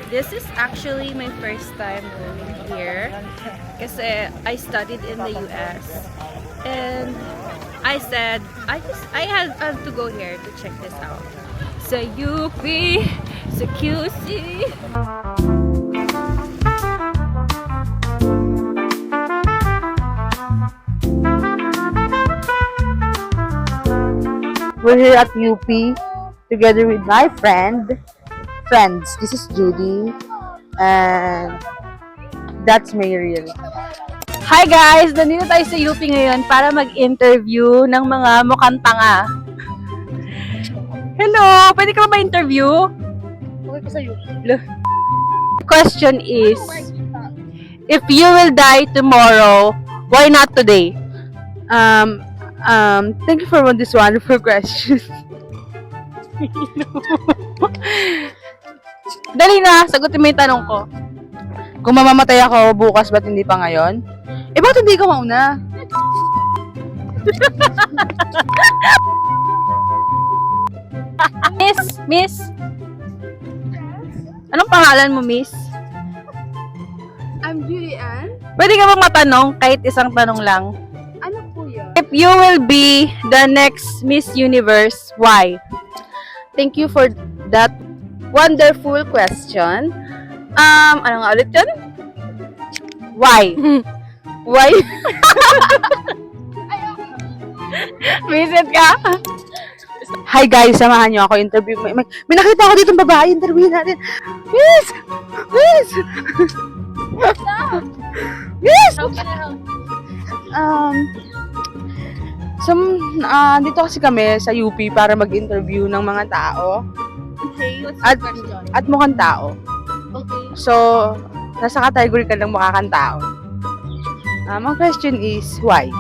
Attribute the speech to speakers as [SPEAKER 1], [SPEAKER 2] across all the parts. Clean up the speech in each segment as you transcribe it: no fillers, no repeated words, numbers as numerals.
[SPEAKER 1] This is actually my first time going here kasi I studied in the US and I said I had to go here to check this out. Sa UP, sa QC.
[SPEAKER 2] We're here at UP together with my friends. This is Judy and that's Mariel.
[SPEAKER 1] Hi guys! Nandito tayo sa UP ngayon para mag-interview ng mga mukhang tanga. Hello! Pwede ka ba interview?
[SPEAKER 2] Okay ko sa UP.
[SPEAKER 1] Question is, if you will die tomorrow, why not today?
[SPEAKER 2] Thank you for this wonderful question.
[SPEAKER 1] Dali na, sagutin mo yung tanong ko.
[SPEAKER 2] Kung mamamatay ako bukas, ba't hindi pa ngayon? Eh, bakit hindi ka mauna?
[SPEAKER 1] Miss? Anong pangalan mo, Miss?
[SPEAKER 2] I'm Julian.
[SPEAKER 1] Pwede ka bang matanong kahit isang tanong lang?
[SPEAKER 2] Ano po yun?
[SPEAKER 1] If you will be the next Miss Universe, why?
[SPEAKER 2] Thank you for that wonderful question. Ano nga ulit yun?
[SPEAKER 1] Why?
[SPEAKER 2] Why?
[SPEAKER 1] Visit ka?
[SPEAKER 2] Hi guys, samahan niyo ako interview. May nakita ako ditong babae, interview natin. Yes! Yes! Yes!
[SPEAKER 1] How can I help?
[SPEAKER 2] Dito kasi kami sa UP para mag-interview ng mga tao
[SPEAKER 1] Okay, what's
[SPEAKER 2] At-
[SPEAKER 1] the question?
[SPEAKER 2] at mukhang tao.
[SPEAKER 1] Okay.
[SPEAKER 2] So, nasa category ka ng mukhang tao. Ang question is, why?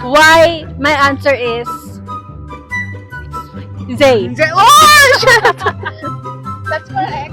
[SPEAKER 1] Why? My answer is Zay.
[SPEAKER 2] Oh!
[SPEAKER 1] That's correct.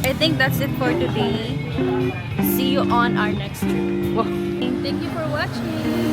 [SPEAKER 1] I think that's it for today. See you on our next trip. Thank you for watching.